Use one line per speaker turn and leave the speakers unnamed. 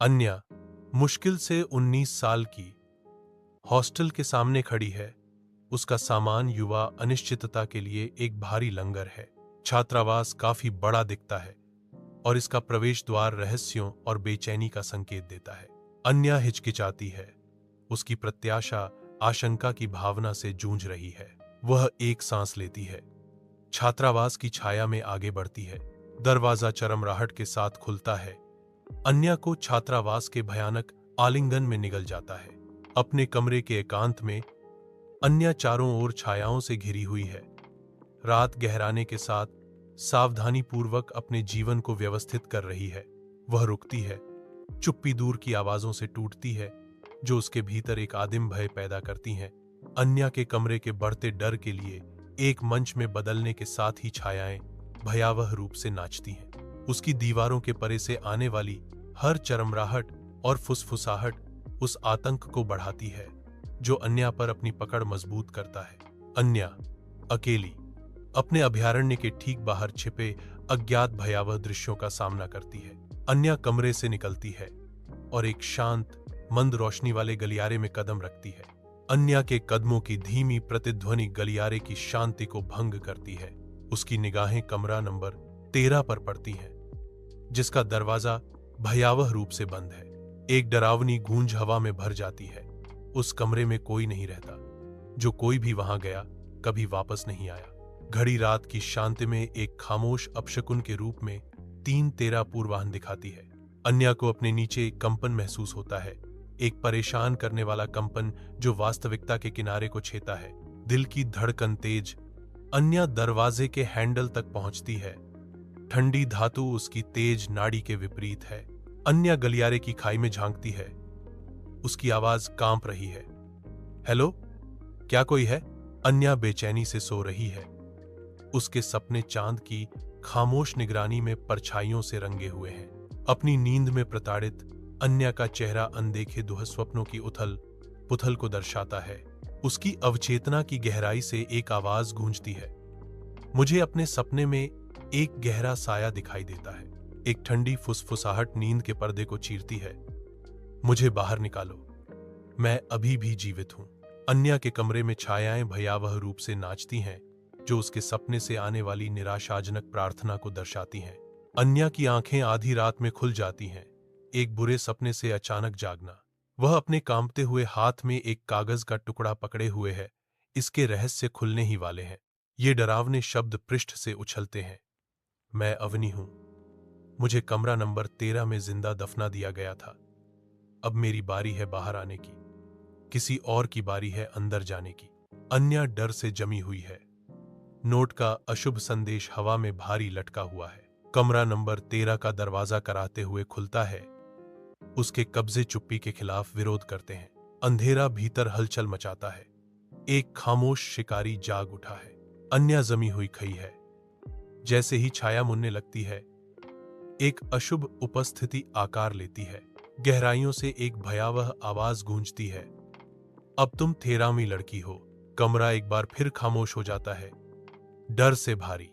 अन्या मुश्किल से 19 साल की हॉस्टल के सामने खड़ी है। उसका सामान युवा अनिश्चितता के लिए एक भारी लंगर है। छात्रावास काफी बड़ा दिखता है और इसका प्रवेश द्वार रहस्यों और बेचैनी का संकेत देता है। अन्या हिचकिचाती है। उसकी प्रत्याशा आशंका की भावना से जूझ रही है। वह एक सांस लेती है। छात्रावास की छाया में आगे बढ़ती है। दरवाजा चरमराहट के साथ खुलता है। अन्या को छात्रावास के भयानक आलिंगन में निगल जाता है। अपने कमरे के एकांत में अन्या चारों ओर छायाओं से घिरी हुई है। रात गहराने के साथ सावधानीपूर्वक अपने जीवन को व्यवस्थित कर रही है। वह रुकती है। चुप्पी दूर की आवाजों से टूटती है जो उसके भीतर एक आदिम भय पैदा करती हैं। अन्या के कमरे के बढ़ते डर के लिए एक मंच में बदलने के साथ ही छायाएं भयावह रूप से नाचती हैं। उसकी दीवारों के परे से आने वाली हर चरमराहट और फुसफुसाहट उस आतंक को बढ़ाती है जो अन्या पर अपनी पकड़ मजबूत करता है। अन्या अकेली अपने अभयारण्य के ठीक बाहर छिपे अज्ञात भयावह दृश्यों का सामना करती है। अन्या कमरे से निकलती है और एक शांत मंद रोशनी वाले गलियारे में कदम रखती है। अन्या के कदमों की धीमी प्रतिध्वनि गलियारे की शांति को भंग करती है। उसकी निगाहें कमरा नंबर 13 पर पड़ती हैं, जिसका दरवाजा भयावह रूप से बंद है। एक डरावनी गूंज हवा में भर जाती है। उस कमरे में कोई नहीं रहता। जो कोई भी वहां गया कभी वापस नहीं आया। घड़ी रात की शांति में एक खामोश अपशकुन के रूप में 3-13 पूर्वाह्न दिखाती है। अन्या को अपने नीचे एक कंपन महसूस होता है, एक परेशान करने वाला कंपन जो वास्तविकता के किनारे को छेता है। दिल की धड़कन तेज। अन्या दरवाजे के हैंडल तक पहुंचती है। ठंडी धातु उसकी तेज नाड़ी के विपरीत है। अन्या गलियारे की खाई में झांकती है। उसकी आवाज कांप रही है। हेलो, क्या कोई है? अन्या बेचैनी से सो रही है। उसके सपने चांद की खामोश निगरानी में परछाइयों से रंगे हुए हैं। अपनी नींद में प्रताड़ित अन्या का चेहरा अनदेखे दुःस्वप्नों की उथल पुथल को दर्शाता है। उसकी अवचेतना की गहराई से एक आवाज गूंजती है। मुझे अपने सपने में एक गहरा साया दिखाई देता है। एक ठंडी फुसफुसाहट नींद के पर्दे को चीरती है। मुझे बाहर निकालो, मैं अभी भी जीवित हूं। अन्या के कमरे में छायाएं भयावह रूप से नाचती हैं, जो उसके सपने से आने वाली निराशाजनक प्रार्थना को दर्शाती हैं। अन्या की आंखें आधी रात में खुल जाती हैं। एक बुरे सपने से अचानक जागना। वह अपने कांपते हुए हाथ में एक कागज का टुकड़ा पकड़े हुए है। इसके रहस्य खुलने ही वाले हैं। ये डरावने शब्द पृष्ठ से उछलते हैं। मैं अवनी हूं। मुझे कमरा नंबर 13 में जिंदा दफना दिया गया था। अब मेरी बारी है बाहर आने की। किसी और की बारी है अंदर जाने की। अन्या डर से जमी हुई है। नोट का अशुभ संदेश हवा में भारी लटका हुआ है। कमरा नंबर 13 का दरवाजा कराते हुए खुलता है। उसके कब्जे चुप्पी के खिलाफ विरोध करते हैं। अंधेरा भीतर हलचल मचाता है। एक खामोश शिकारी जाग उठा है। अन्या जमी हुई खई है। जैसे ही छाया मुनने लगती है, एक अशुभ उपस्थिति आकार लेती है। गहराइयों से एक भयावह आवाज गूंजती है, अब तुम 13वीं लड़की हो। कमरा एक बार फिर खामोश हो जाता है, डर से भारी।